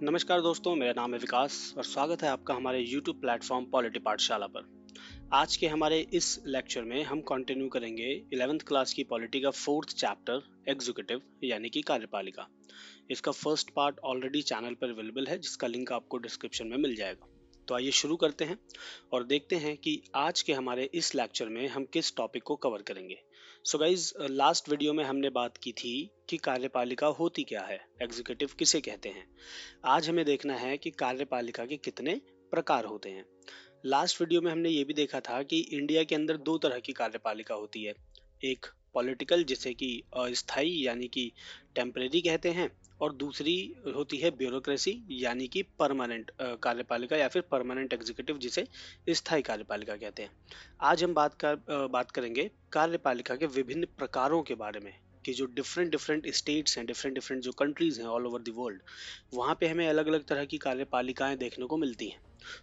नमस्कार दोस्तों, मेरा नाम है विकास और स्वागत है आपका हमारे YouTube प्लेटफॉर्म पॉलिटी पाठशाला पर। आज के हमारे इस लेक्चर में हम कंटिन्यू करेंगे 11th क्लास की पॉलिटी का फोर्थ चैप्टर एग्जीक्यूटिव यानी कि कार्यपालिका। इसका फर्स्ट पार्ट ऑलरेडी चैनल पर अवेलेबल है, जिसका लिंक आपको डिस्क्रिप्शन में मिल जाएगा। तो आइए शुरू करते हैं और देखते हैं कि आज के हमारे इस लेक्चर में हम किस टॉपिक को कवर करेंगे। सो गाइज, लास्ट वीडियो में हमने बात की थी कि कार्यपालिका होती क्या है, एग्जीक्यूटिव किसे कहते हैं। आज हमें देखना है कि कार्यपालिका के कितने प्रकार होते हैं। लास्ट वीडियो में हमने ये भी देखा था कि इंडिया के अंदर दो तरह की कार्यपालिका होती है। एक पॉलिटिकल, जिसे कि अस्थाई यानी कि टेम्परेरी कहते हैं, और दूसरी होती है ब्यूरोक्रेसी यानी कि परमानेंट कार्यपालिका या फिर परमानेंट एग्जीक्यूटिव, जिसे स्थायी कार्यपालिका कहते हैं। आज हम बात करेंगे कार्यपालिका के विभिन्न प्रकारों के बारे में, कि जो डिफरेंट डिफरेंट स्टेट्स हैं, डिफरेंट डिफरेंट जो कंट्रीज हैं ऑल ओवर द वर्ल्ड, वहाँ पे हमें अलग अलग तरह की कार्यपालिकाएं देखने को मिलती हैं।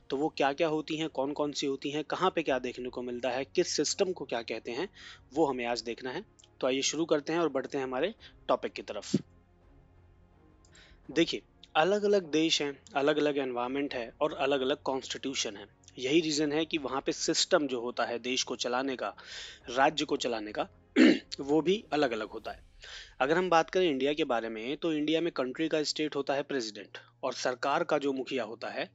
तो वो क्या क्या होती हैं, कौन कौन सी होती हैं, कहाँ पे क्या देखने को मिलता है, किस सिस्टम को क्या कहते हैं, वो हमें आज देखना है। तो आइए शुरू करते हैं और बढ़ते हैं हमारे टॉपिक की तरफ। देखिए, अलग अलग देश हैं, अलग अलग एनवायरनमेंट है और अलग अलग कॉन्स्टिट्यूशन है। यही रीजन है कि वहाँ पे सिस्टम जो होता है देश को चलाने का, राज्य को चलाने का वो भी अलग अलग होता है। अगर हम बात करें इंडिया के बारे में, तो इंडिया में कंट्री का स्टेट होता है प्रेसिडेंट, और सरकार का जो मुखिया होता है,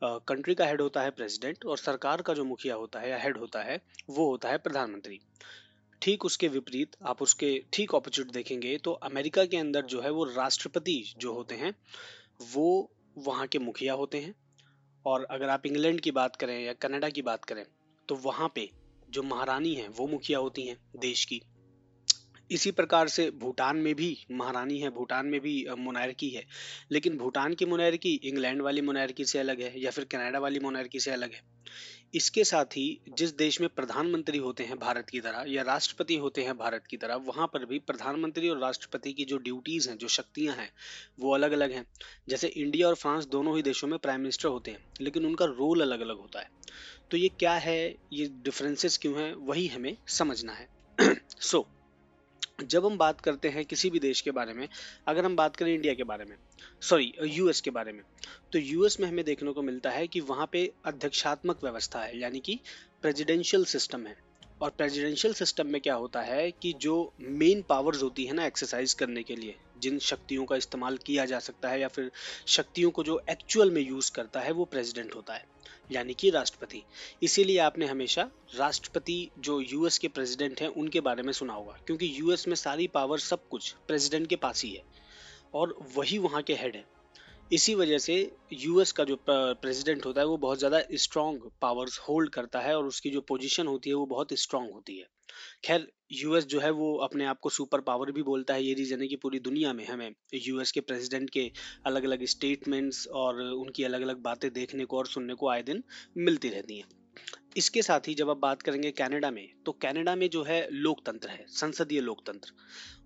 कंट्री का हेड होता है प्रेसिडेंट, और सरकार का जो मुखिया होता है या हेड होता है, वो होता है प्रधानमंत्री। ठीक उसके विपरीत आप उसके ठीक ऑपोजिट देखेंगे तो अमेरिका के अंदर जो है वो राष्ट्रपति जो होते हैं, वो वहाँ के मुखिया होते हैं। और अगर आप इंग्लैंड की बात करें या कनाडा की बात करें, तो वहाँ पे जो महारानी है वो मुखिया होती हैं देश की। इसी प्रकार से भूटान में भी महारानी है, भूटान में भी मोनार्की है। लेकिन भूटान की मोनार्की इंग्लैंड वाली मोनार्की से अलग है या फिर कनाडा वाली मोनार्की से अलग है। इसके साथ ही जिस देश में प्रधानमंत्री होते हैं भारत की तरह, या राष्ट्रपति होते हैं भारत की तरह, वहां पर भी प्रधानमंत्री और राष्ट्रपति की जो ड्यूटीज हैं, जो शक्तियां हैं, वो अलग अलग हैं। जैसे इंडिया और फ्रांस दोनों ही देशों में प्राइम मिनिस्टर होते हैं, लेकिन उनका रोल अलग अलग होता है। तो ये क्या है, ये डिफरेंसेस क्यों हैं, वही हमें समझना है। सो जब हम बात करते हैं किसी भी देश के बारे में, अगर हम बात करें इंडिया के बारे में, सॉरी यूएस के बारे में, तो यूएस में हमें देखने को मिलता है कि वहाँ पे अध्यक्षात्मक व्यवस्था है, यानी कि प्रेसिडेंशियल सिस्टम है। और प्रेसिडेंशियल सिस्टम में क्या होता है कि जो मेन पावर्स होती है ना एक्सरसाइज करने के लिए, जिन शक्तियों का इस्तेमाल किया जा सकता है या फिर शक्तियों को जो एक्चुअल में यूज करता है, वो प्रेसिडेंट होता है, यानी कि राष्ट्रपति। इसीलिए आपने हमेशा राष्ट्रपति जो यूएस के प्रेसिडेंट हैं उनके बारे में सुना होगा, क्योंकि यूएस में सारी पावर, सब कुछ प्रेसिडेंट के पास ही है और वही वहाँ के हेड है। इसी वजह से यूएस का जो प्रेसिडेंट होता है वो बहुत ज़्यादा स्ट्रॉन्ग पावर्स होल्ड करता है और उसकी जो पोजीशन होती है वो बहुत स्ट्रॉन्ग होती है। खैर, यूएस जो है वो अपने आप को सुपर पावर भी बोलता है। ये रीजन है कि पूरी दुनिया में हमें यूएस के प्रेसिडेंट के अलग अलग स्टेटमेंट्स और उनकी अलग अलग बातें देखने को और सुनने को आए दिन मिलती रहती हैं। इसके साथ ही जब आप बात करेंगे कनाडा में, तो कनाडा में जो है लोकतंत्र है, संसदीय लोकतंत्र।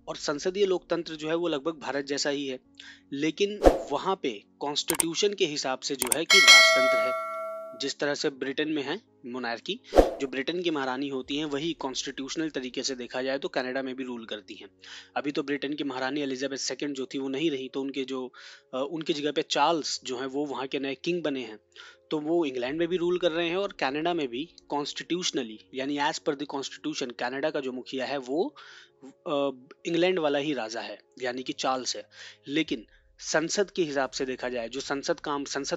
और संसदीय लोकतंत्र जो है वो लगभग भारत जैसा ही है, लेकिन वहाँ पे कॉन्स्टिट्यूशन के हिसाब से जो है कि राजतंत्र है। जिस तरह से ब्रिटेन में है मोनार्की, जो ब्रिटेन की महारानी होती हैं, वही कॉन्स्टिट्यूशनल तरीके से देखा जाए तो कनाडा में भी रूल करती हैं। अभी तो ब्रिटेन की महारानी एलिजाबेथ सेकंड जो थी वो नहीं रही, तो उनकी जगह पे चार्ल्स जो है वो वहाँ के नए किंग बने हैं। तो वो इंग्लैंड में भी रूल कर रहे हैं और कनाडा में भी कॉन्स्टिट्यूशनली, यानी as per the constitution, Canada का जो मुखिया है वो इंग्लैंड वाला ही राजा है, यानी कि चार्ल्स है। लेकिन संसद के हिसाब से देखा जाए, जो संसद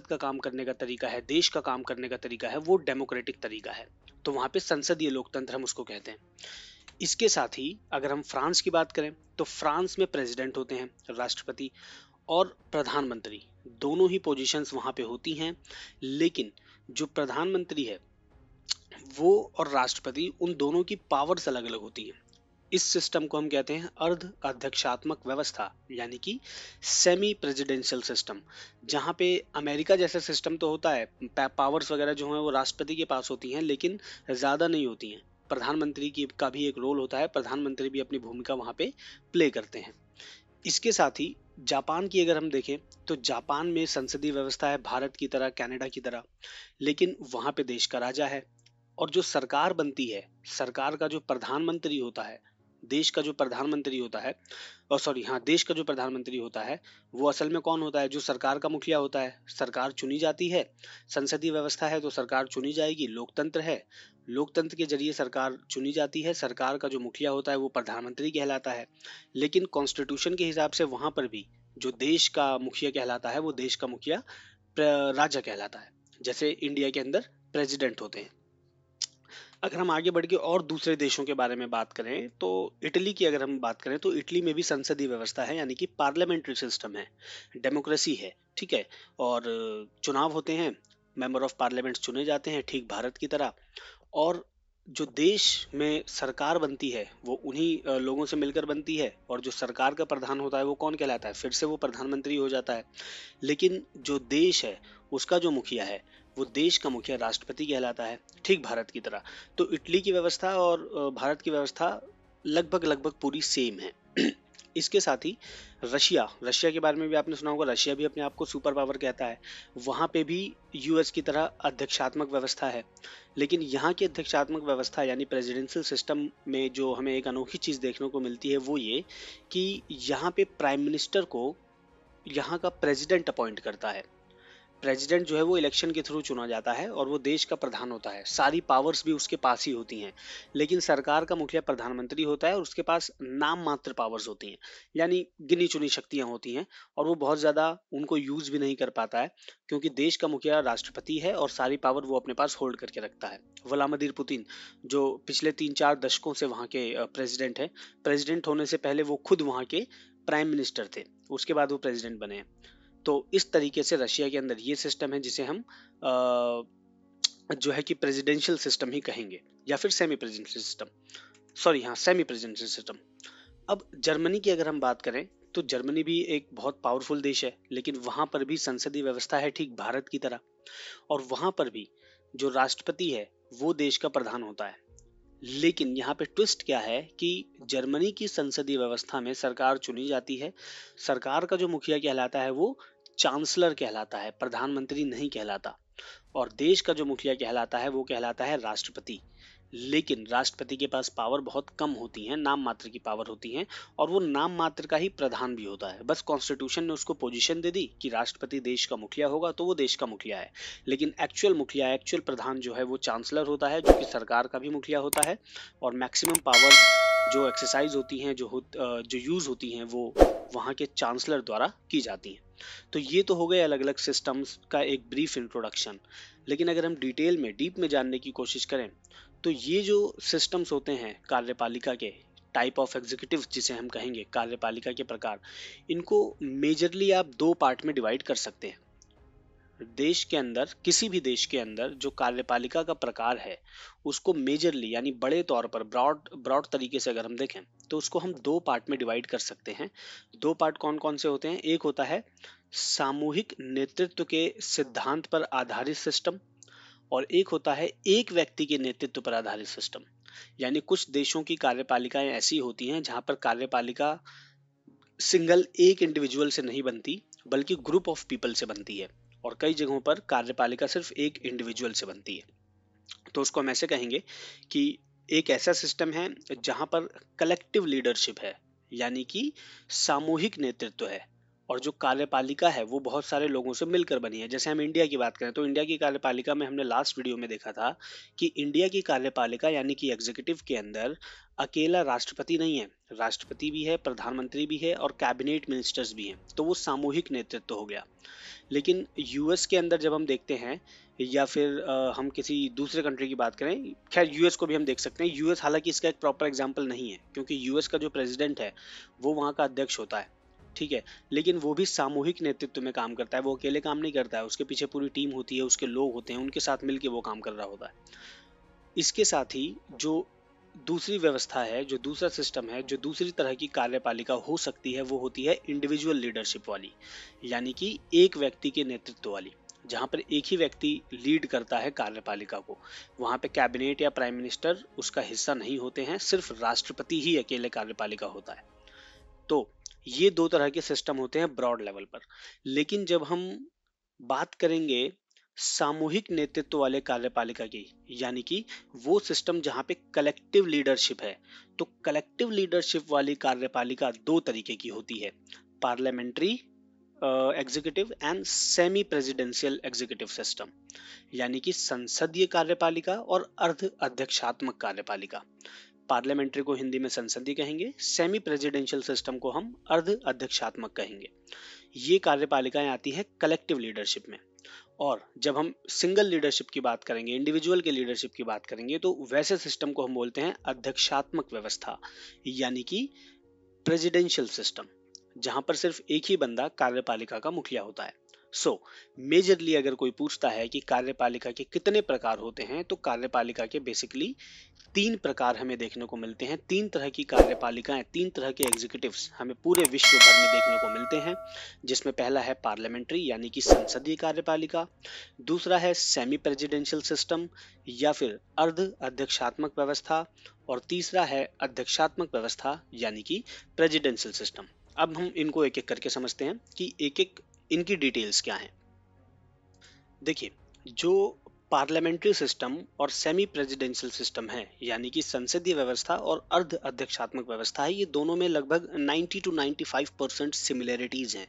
का काम करने का तरीका है, देश का काम करने का तरीका है, वो डेमोक्रेटिक तरीका है। तो वहां पे संसदीय लोकतंत्र हम उसको कहते हैं। इसके साथ ही अगर हम फ्रांस की बात करें, तो फ्रांस में प्रेसिडेंट होते हैं, राष्ट्रपति और प्रधानमंत्री, दोनों ही पोजीशंस वहां पे होती हैं। लेकिन जो प्रधानमंत्री है वो और राष्ट्रपति, उन दोनों की पावर्स अलग अलग होती हैं। इस सिस्टम को हम कहते हैं अर्ध अध्यक्षात्मक व्यवस्था, यानी कि सेमी प्रेसिडेंशियल सिस्टम। जहाँ पे अमेरिका जैसा सिस्टम तो होता है, पावर्स वगैरह जो है वो राष्ट्रपति के पास होती हैं, लेकिन ज़्यादा नहीं होती हैं। प्रधानमंत्री की का भी एक रोल होता है, प्रधानमंत्री भी अपनी भूमिका वहाँ पे प्ले करते हैं। इसके साथ ही जापान की अगर हम देखें, तो जापान में संसदीय व्यवस्था है भारत की तरह, कनाडा की तरह, लेकिन वहाँ पे देश का राजा है। और जो सरकार बनती है, सरकार का जो प्रधानमंत्री होता है, देश का जो प्रधानमंत्री होता है, और सॉरी हाँ, देश का जो प्रधानमंत्री होता है वो असल में कौन होता है? जो सरकार का मुखिया होता है। सरकार चुनी जाती है, संसदीय व्यवस्था है तो सरकार चुनी जाएगी, लोकतंत्र है, लोकतंत्र के जरिए सरकार चुनी जाती है, सरकार का जो मुखिया होता है वो प्रधानमंत्री कहलाता है। लेकिन कॉन्स्टिट्यूशन के हिसाब से वहां पर भी जो देश का मुखिया कहलाता है वो देश का मुखिया राजा कहलाता है। जैसे इंडिया के अंदर प्रेसिडेंट होते हैं। अगर हम आगे बढ़ के और दूसरे देशों के बारे में बात करें तो इटली की अगर हम बात करें तो इटली में भी संसदीय व्यवस्था है, यानी कि पार्लियामेंट्री सिस्टम है, डेमोक्रेसी है, ठीक है। और चुनाव होते हैं, मेंबर ऑफ पार्लियामेंट चुने जाते हैं ठीक भारत की तरह। और जो देश में सरकार बनती है वो उन्हीं लोगों से मिलकर बनती है, और जो सरकार का प्रधान होता है वो कौन कहलाता है? फिर से वो प्रधानमंत्री हो जाता है। लेकिन जो देश है उसका जो मुखिया है वो देश का मुखिया राष्ट्रपति कहलाता है, ठीक भारत की तरह। तो इटली की व्यवस्था और भारत की व्यवस्था लगभग लगभग पूरी सेम है। इसके साथ ही रशिया रशिया के बारे में भी आपने सुना होगा। रशिया भी अपने आप को सुपर पावर कहता है। वहां पे भी यूएस की तरह अध्यक्षात्मक व्यवस्था है। लेकिन यहाँ की अध्यक्षात्मक व्यवस्था यानी प्रेसिडेंशियल सिस्टम में जो हमें एक अनोखी चीज देखने को मिलती है वो ये कि यहाँ पे प्राइम मिनिस्टर को यहाँ का प्रेसिडेंट अपॉइंट करता है। प्रेसिडेंट जो है वो इलेक्शन के थ्रू चुना जाता है और वो देश का प्रधान होता है, सारी पावर्स भी उसके पास ही होती हैं। लेकिन सरकार का मुखिया प्रधानमंत्री होता है और उसके पास नाम मात्र पावर्स होती हैं, यानी गिनी चुनी शक्तियां होती हैं। और वो बहुत ज्यादा उनको यूज भी नहीं कर पाता है, क्योंकि देश का मुखिया राष्ट्रपति है और सारी पावर वो अपने पास होल्ड करके रखता है। व्लादिमीर पुतिन जो पिछले 3-4 दशकों से वहाँ के प्रेसिडेंट है, प्रेसिडेंट होने से पहले वो खुद वहाँ के प्राइम मिनिस्टर थे, उसके बाद वो प्रेसिडेंट बने हैं। तो इस तरीके से रशिया के अंदर ये सिस्टम है जिसे हम जो है कि प्रेसिडेंशियल सिस्टम ही कहेंगे, या फिर सेमी प्रेसिडेंशियल सिस्टम। सॉरी हाँ, सेमी प्रेसिडेंशियल सिस्टम। अब जर्मनी की अगर हम बात करें तो जर्मनी भी एक बहुत पावरफुल देश है, लेकिन वहां पर भी संसदीय व्यवस्था है ठीक भारत की तरह। और वहां पर भी जो राष्ट्रपति है वो देश का प्रधान होता है। लेकिन यहाँ पे ट्विस्ट क्या है कि जर्मनी की संसदीय व्यवस्था में सरकार चुनी जाती है। सरकार का जो मुखिया कहलाता है वो चांसलर कहलाता है, प्रधानमंत्री नहीं कहलाता। और देश का जो मुखिया कहलाता है वो कहलाता है राष्ट्रपति। लेकिन राष्ट्रपति के पास पावर बहुत कम होती है, नाम मात्र की पावर होती है, और वो नाम मात्र का ही प्रधान भी होता है। बस कॉन्स्टिट्यूशन ने उसको पोजीशन दे दी कि राष्ट्रपति देश का मुखिया होगा तो वो देश का मुखिया है। लेकिन एक्चुअल मुखिया, एक्चुअल प्रधान जो है वो चांसलर होता है, जो कि सरकार का भी मुखिया होता है। और मैक्सिमम पावर जो एक्सरसाइज होती हैं, जो यूज होती हैं, वो वहाँ के चांसलर द्वारा की जाती हैं। तो ये तो हो गए अलग अलग सिस्टम्स का एक ब्रीफ इंट्रोडक्शन। लेकिन अगर हम डिटेल में डीप में जानने की कोशिश करें तो ये जो सिस्टम्स होते हैं कार्यपालिका के, टाइप ऑफ एग्जीक्यूटिव जिसे हम कहेंगे, कार्यपालिका के प्रकार, इनको मेजरली आप दो पार्ट में डिवाइड कर सकते हैं। देश के अंदर, किसी भी देश के अंदर जो कार्यपालिका का प्रकार है उसको मेजरली यानी बड़े तौर पर ब्रॉड ब्रॉड तरीके से अगर हम देखें तो उसको हम दो पार्ट में डिवाइड कर सकते हैं। दो पार्ट कौन कौन से होते हैं? एक होता है सामूहिक नेतृत्व के सिद्धांत पर आधारित सिस्टम, और एक होता है एक व्यक्ति के नेतृत्व पर आधारित सिस्टम। यानी कुछ देशों की कार्यपालिकाएं ऐसी होती हैं जहां पर कार्यपालिका सिंगल एक इंडिविजुअल से नहीं बनती बल्कि ग्रुप ऑफ पीपल से बनती है, और कई जगहों पर कार्यपालिका सिर्फ एक इंडिविजुअल से बनती है। तो उसको हम ऐसे कहेंगे कि एक ऐसा सिस्टम है जहां पर कलेक्टिव लीडरशिप है, यानी कि सामूहिक नेतृत्व है। और जो कार्यपालिका है वो बहुत सारे लोगों से मिलकर बनी है। जैसे हम इंडिया की बात करें तो इंडिया की कार्यपालिका में हमने लास्ट वीडियो में देखा था कि इंडिया की कार्यपालिका यानी कि एग्जीक्यूटिव के अंदर अकेला राष्ट्रपति नहीं है, राष्ट्रपति भी है, प्रधानमंत्री भी है और कैबिनेट मिनिस्टर्स भी हैं। तो वो सामूहिक नेतृत्व हो गया। लेकिन यूएस के अंदर जब हम देखते हैं, या फिर हम किसी दूसरे कंट्री की बात करें, खैर यूएस को भी हम देख सकते हैं। यूएस हालांकि इसका एक प्रॉपर एग्जांपल नहीं है, क्योंकि यूएस का जो प्रेसिडेंट है वो वहाँ का अध्यक्ष होता है, ठीक है। लेकिन वो भी सामूहिक नेतृत्व में काम करता है, वो अकेले काम नहीं करता है, उसके पीछे पूरी टीम होती है, उसके लोग होते हैं, उनके साथ मिलकर वो काम कर रहा होता है। इसके साथ ही जो दूसरी व्यवस्था है, जो दूसरा सिस्टम है, जो दूसरी तरह की कार्यपालिका हो सकती है वो होती है इंडिविजुअल लीडरशिप वाली, यानी कि एक व्यक्ति के नेतृत्व वाली, जहां पर एक ही व्यक्ति लीड करता है कार्यपालिका को। वहां पे कैबिनेट या प्राइम मिनिस्टर उसका हिस्सा नहीं होते हैं, सिर्फ राष्ट्रपति ही अकेले कार्यपालिका होता है। तो ये दो तरह के सिस्टम होते हैं ब्रॉड लेवल पर। लेकिन जब हम बात करेंगे सामूहिक नेतृत्व वाले कार्यपालिका की, यानी कि वो सिस्टम जहां पे कलेक्टिव लीडरशिप है। तो कलेक्टिव लीडरशिप वाली कार्यपालिका दो तरीके की होती है, parliamentary executive and semi presidential executive system, यानी कि संसदीय कार्यपालिका और अर्ध अध्यक्षात्मक कार्यपालिका। पार्लियामेंट्री को हिंदी में संसदीय कहेंगे, सेमी प्रेसिडेंशियल सिस्टम को हम अर्ध अध्यक्षात्मक कहेंगे। ये कार्यपालिकाएं आती है कलेक्टिव लीडरशिप में। और जब हम सिंगल लीडरशिप की बात करेंगे, इंडिविजुअल के लीडरशिप की बात करेंगे, तो वैसे सिस्टम को हम बोलते हैं अध्यक्षात्मक व्यवस्था, यानी कि प्रेसिडेंशियल सिस्टम, जहां पर सिर्फ एक ही बंदा कार्यपालिका का मुखिया होता है। सो मेजरली अगर कोई पूछता है कि कार्यपालिका के कितने प्रकार होते हैं, तो कार्यपालिका के बेसिकली तीन प्रकार हमें देखने को मिलते हैं। तीन तरह की कार्यपालिकाएं, तीन तरह के एग्जीक्यूटिव्स हमें पूरे विश्व भर में देखने को मिलते हैं, जिसमें पहला है पार्लियामेंट्री यानी कि संसदीय कार्यपालिका, दूसरा है सेमी प्रेसिडेंशियल सिस्टम या फिर अर्ध अध्यक्षात्मक व्यवस्था, और तीसरा है अध्यक्षात्मक व्यवस्था यानी कि प्रेसिडेंशियल सिस्टम। अब हम इनको एक एक करके समझते हैं कि एक एक इनकी डिटेल्स क्या हैं। देखिए, जो पार्लियामेंट्री सिस्टम और सेमी प्रेसिडेंशियल सिस्टम है, यानी कि संसदीय व्यवस्था और अर्ध अध्यक्षात्मक व्यवस्था है, ये दोनों में लगभग 90 to 95% सिमिलरिटीज हैं।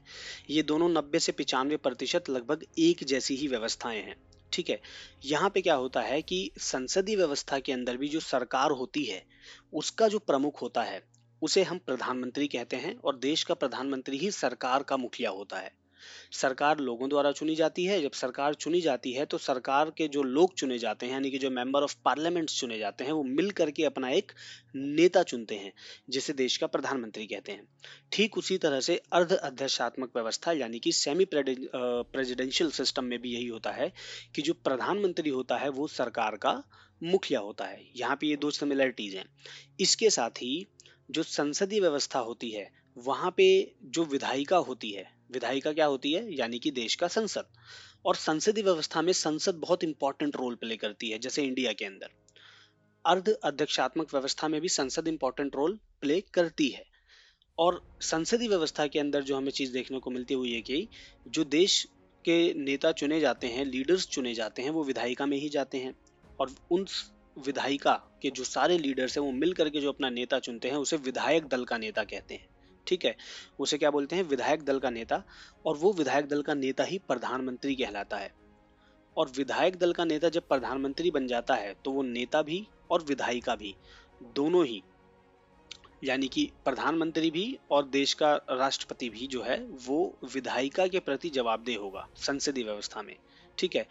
ये दोनों 90 से 95% लगभग एक जैसी ही व्यवस्थाएं हैं। ठीक है, यहाँ पे क्या होता है कि संसदीय व्यवस्था के अंदर भी जो सरकार होती है, उसका जो प्रमुख होता है, उसे हम प्रधानमंत्री कहते हैं, और देश का प्रधानमंत्री ही सरकार का मुखिया होता है। सरकार लोगों द्वारा चुनी जाती है। जब सरकार चुनी जाती है, तो सरकार के जो लोग चुने जाते हैं, यानी कि जो मेंबर ऑफ पार्लियामेंट चुने जाते हैं, वो मिल करके अपना एक नेता चुनते हैं, जिसे देश का प्रधानमंत्री कहते हैं। ठीक उसी तरह से अर्ध अध्यक्षात्मक व्यवस्था यानी कि सेमी प्रेसिडेंशियल सिस्टम में भी यही होता है कि जो प्रधानमंत्री होता है वो सरकार का मुखिया होता है। यहाँ पे ये दो सिमिलरिटीज हैं। इसके साथ ही जो संसदीय व्यवस्था होती है, वहां पे जो विधायिका होती है, विधायिका क्या होती है, यानी कि देश का संसद। और संसदीय व्यवस्था में संसद बहुत इंपॉर्टेंट रोल प्ले करती है, जैसे इंडिया के अंदर। अर्ध अध्यक्षात्मक व्यवस्था में भी संसद इंपॉर्टेंट रोल प्ले करती है। और संसदीय व्यवस्था के अंदर जो हमें चीज देखने को मिलती है वो ये कि जो देश के नेता चुने जाते हैं, लीडर्स चुने जाते हैं, वो विधायिका में ही जाते हैं। और उन विधायिका के जो सारे लीडर्स हैं, वो मिल करके जो अपना नेता चुनते हैं, उसे विधायक दल का नेता कहते हैं। ठीक है, उसे क्या बोलते हैं, विधायक दल का नेता। और वो विधायक दल का नेता ही प्रधानमंत्री कहलाता है। और विधायक दल का नेता जब प्रधानमंत्री बन जाता है, तो वो नेता भी और विधायिका भी दोनों ही, यानी कि प्रधानमंत्री भी और देश का राष्ट्रपति भी जो है, वो विधायिका के प्रति जवाबदेह होगा संसदीय व्यवस्था में। ठीक है,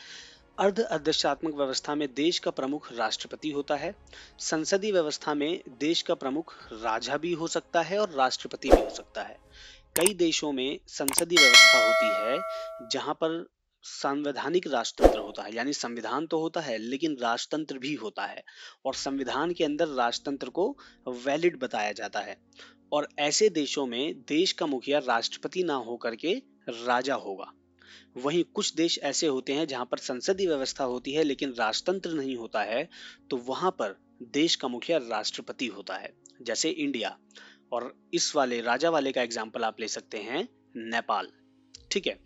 अर्ध अध्यक्षात्मक व्यवस्था में देश का प्रमुख राष्ट्रपति होता है। संसदीय व्यवस्था में देश का प्रमुख राजा भी हो सकता है और राष्ट्रपति भी हो सकता है। कई देशों में संसदीय व्यवस्था होती है जहां पर संवैधानिक राजतंत्र होता है, यानी संविधान तो होता है लेकिन राजतंत्र भी होता है। और संविधान के अंदर राजतंत्र को वैलिड बताया जाता है। और ऐसे देशों में देश का मुखिया राष्ट्रपति ना होकर के राजा होगा। वहीं कुछ देश ऐसे होते हैं जहां पर संसदीय व्यवस्था होती है लेकिन राजतंत्र नहीं होता है, तो वहां पर देश का मुखिया राष्ट्रपति होता है, जैसे इंडिया। और इस वाले राजा वाले का एग्जाम्पल आप ले सकते हैं, नेपाल। ठीक है,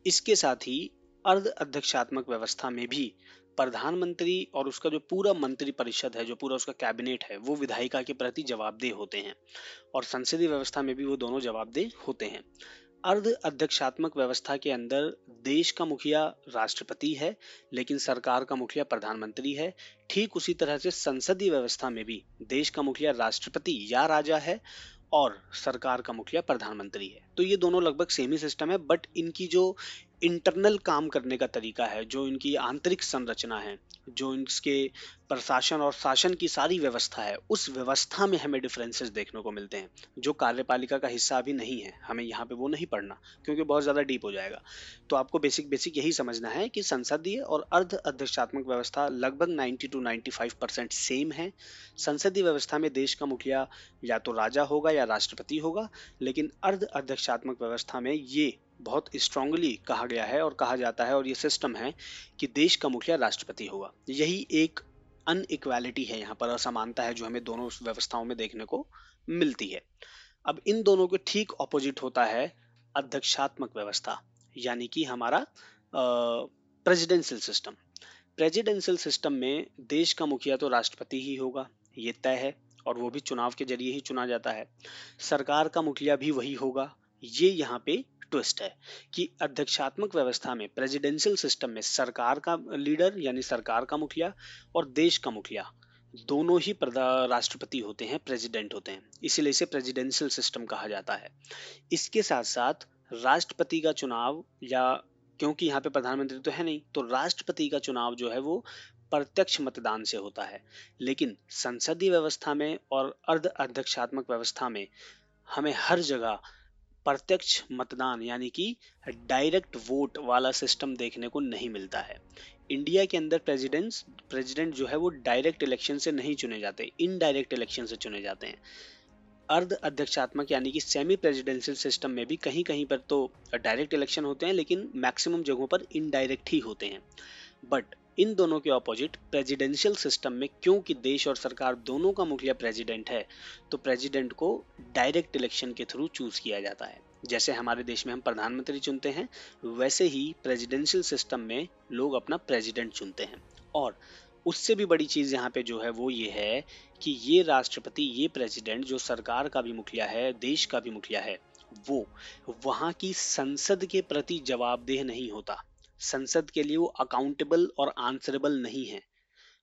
इसके साथ ही अर्ध अध्यक्षात्मक व्यवस्था में भी प्रधानमंत्री और उसका जो पूरा मंत्री परिषद है, जो पूरा उसका कैबिनेट है, वो विधायिका के प्रति जवाबदेह होते हैं। और संसदीय व्यवस्था में भी वो दोनों जवाबदेह होते हैं। अर्ध अध्यक्षात्मक व्यवस्था के अंदर देश का मुखिया राष्ट्रपति है, लेकिन सरकार का मुखिया प्रधानमंत्री है। ठीक उसी तरह से संसदीय व्यवस्था में भी देश का मुखिया राष्ट्रपति या राजा है और सरकार का मुखिया प्रधानमंत्री है। तो ये दोनों लगभग सेम ही सिस्टम है, बट इनकी जो इंटरनल काम करने का तरीका है, जो इनकी आंतरिक संरचना है, जो इनके प्रशासन और शासन की सारी व्यवस्था है, उस व्यवस्था में हमें डिफरेंसेस देखने को मिलते हैं, जो कार्यपालिका का हिस्सा अभी नहीं है। हमें यहाँ पे वो नहीं पढ़ना, क्योंकि बहुत ज़्यादा डीप हो जाएगा। तो आपको बेसिक बेसिक यही समझना है कि संसदीय और अर्ध अध्यक्षात्मक व्यवस्था लगभग 90 to 95% सेम है। संसदीय व्यवस्था में देश का मुखिया या तो राजा होगा या राष्ट्रपति होगा, लेकिन अर्ध अध्यक्षात्मक व्यवस्था में ये बहुत स्ट्रांगली कहा गया है और कहा जाता है, और ये सिस्टम है कि देश का मुखिया राष्ट्रपति होगा। यही एक अनइक्वालिटी है, यहाँ पर असमानता है, जो हमें दोनों व्यवस्थाओं में देखने को मिलती है। अब इन दोनों के ठीक ऑपोजिट होता है अध्यक्षात्मक व्यवस्था, यानी कि हमारा प्रेसिडेंशियल सिस्टम। प्रेसिडेंशियल सिस्टम में देश का मुखिया तो राष्ट्रपति ही होगा, ये तय है, और वो भी चुनाव के जरिए ही चुना जाता है। सरकार का मुखिया भी वही होगा। ये यहाँ पे ट्विस्ट है कि अध्यक्षात्मक व्यवस्था में, प्रेसिडेंशियल सिस्टम में, सरकार का लीडर यानी सरकार का मुखिया और देश का मुखिया दोनों ही राष्ट्रपति होते हैं, प्रेसिडेंट होते हैं, इसीलिए इसे प्रेसिडेंशियल सिस्टम कहा जाता है। इसके साथ साथ राष्ट्रपति का चुनाव, या क्योंकि यहाँ पे प्रधानमंत्री तो है नहीं, तो राष्ट्रपति का चुनाव जो है वो प्रत्यक्ष मतदान से होता है। लेकिन संसदीय व्यवस्था में और अर्ध अध्यक्षात्मक व्यवस्था में हमें हर जगह प्रत्यक्ष मतदान यानी कि डायरेक्ट वोट वाला सिस्टम देखने को नहीं मिलता है। इंडिया के अंदर प्रेसिडेंट जो है वो डायरेक्ट इलेक्शन से नहीं चुने जाते, इनडायरेक्ट इलेक्शन से चुने जाते हैं। अर्ध अध्यक्षात्मक यानी कि सेमी प्रेसिडेंशियल सिस्टम में भी कहीं कहीं पर तो डायरेक्ट इलेक्शन होते हैं, लेकिन मैक्सिमम जगहों पर इनडायरेक्ट ही होते हैं। बट इन दोनों के ऑपोजिट प्रेसिडेंशियल सिस्टम में, क्योंकि देश और सरकार दोनों का मुखिया प्रेसिडेंट है, तो प्रेसिडेंट को डायरेक्ट इलेक्शन के थ्रू चूज किया जाता है। जैसे हमारे देश में हम प्रधानमंत्री चुनते हैं, वैसे ही प्रेसिडेंशियल सिस्टम में लोग अपना प्रेसिडेंट चुनते हैं। और उससे भी बड़ी चीज यहाँ पे जो है वो ये है कि ये राष्ट्रपति, ये प्रेसिडेंट जो सरकार का भी मुखिया है, देश का भी मुखिया है, वो वहाँ की संसद के प्रति जवाबदेह नहीं होता। संसद के लिए वो अकाउंटेबल और आंसरेबल नहीं है।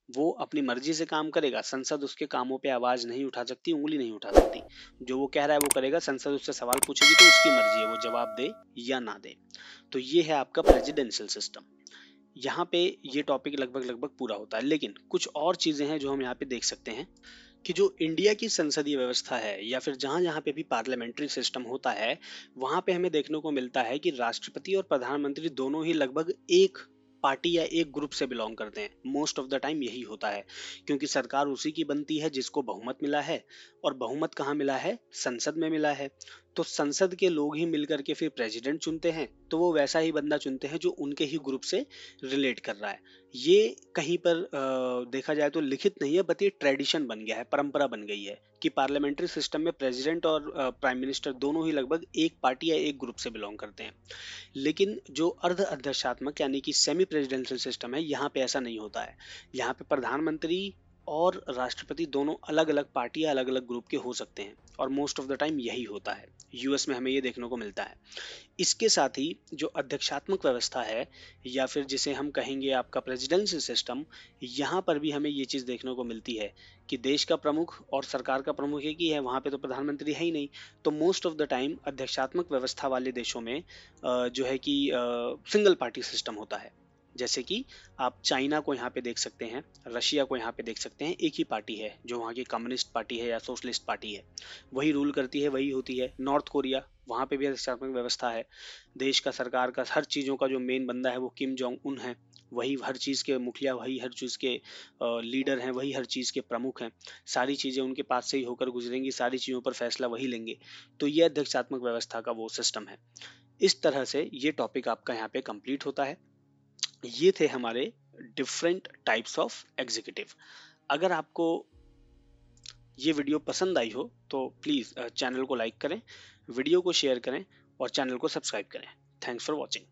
वो अपनी मर्जी से काम करेगा, संसद उसके कामों पे आवाज नहीं उठा सकती, उंगली नहीं उठा सकती। जो वो कह रहा है वो करेगा, संसद उससे सवाल पूछेगी तो उसकी मर्जी है वो जवाब दे या ना दे। तो ये है आपका प्रेसिडेंशियल सिस्टम। यहाँ पे ये टॉपिक लगभग लगभग पूरा होता है, लेकिन कुछ और चीजें हैं जो हम यहाँ पे देख सकते हैं कि जो इंडिया की संसदीय व्यवस्था है, या फिर जहां जहां पे भी पार्लियामेंट्री सिस्टम होता है, वहां पे हमें देखने को मिलता है कि राष्ट्रपति और प्रधानमंत्री दोनों ही लगभग एक पार्टी या एक ग्रुप से बिलोंग करते हैं। मोस्ट ऑफ द टाइम यही होता है, क्योंकि सरकार उसी की बनती है जिसको बहुमत मिला है, और बहुमत कहाँ मिला है? संसद में मिला है। तो संसद के लोग ही मिलकर के फिर प्रेसिडेंट चुनते हैं, तो वो वैसा ही बंदा चुनते हैं जो उनके ही ग्रुप से रिलेट कर रहा है। ये कहीं पर देखा जाए तो लिखित नहीं है, बट ये ट्रेडिशन बन गया है, परंपरा बन गई है कि पार्लियामेंट्री सिस्टम में प्रेसिडेंट और प्राइम मिनिस्टर दोनों ही लगभग एक पार्टी या एक ग्रुप से बिलोंग करते हैं। लेकिन जो अर्ध अध्यक्षात्मक यानी कि सेमी प्रेसिडेंशियल सिस्टम है, यहाँ पे ऐसा नहीं होता है। यहाँ पे प्रधानमंत्री और राष्ट्रपति दोनों अलग अलग पार्टी या अलग अलग ग्रुप के हो सकते हैं, और मोस्ट ऑफ द टाइम यही होता है। यूएस में हमें ये देखने को मिलता है। इसके साथ ही जो अध्यक्षात्मक व्यवस्था है, या फिर जिसे हम कहेंगे आपका प्रेसिडेंशियल सिस्टम, यहाँ पर भी हमें ये चीज़ देखने को मिलती है कि देश का प्रमुख और सरकार का प्रमुख एक ही है, वहाँ पे तो प्रधानमंत्री है ही नहीं। तो मोस्ट ऑफ द टाइम अध्यक्षात्मक व्यवस्था वाले देशों में जो है कि सिंगल पार्टी सिस्टम होता है। जैसे कि आप चाइना को यहाँ पे देख सकते हैं, रशिया को यहाँ पे देख सकते हैं, एक ही पार्टी है जो वहाँ की कम्युनिस्ट पार्टी है या सोशलिस्ट पार्टी है, वही रूल करती है, वही होती है। नॉर्थ कोरिया, वहाँ पे भी अधिशात्मक व्यवस्था है। देश का, सरकार का, हर चीज़ों का जो मेन बंदा है वो किम जोंग उन है। वही हर चीज़ के मुखिया, वही हर चीज़ के लीडर हैं, वही हर चीज़ के प्रमुख हैं। सारी चीज़ें उनके पास से ही होकर गुजरेंगी, सारी चीज़ों पर फैसला वही लेंगे। तो ये अध्यक्षात्मक व्यवस्था का वो सिस्टम है। इस तरह से ये टॉपिक आपका यहाँ पे कंप्लीट होता है। ये थे हमारे डिफरेंट टाइप्स ऑफ एग्जीक्यूटिव। अगर आपको ये वीडियो पसंद आई हो तो प्लीज़ चैनल को लाइक करें, वीडियो को शेयर करें और चैनल को सब्सक्राइब करें। Thanks for watching.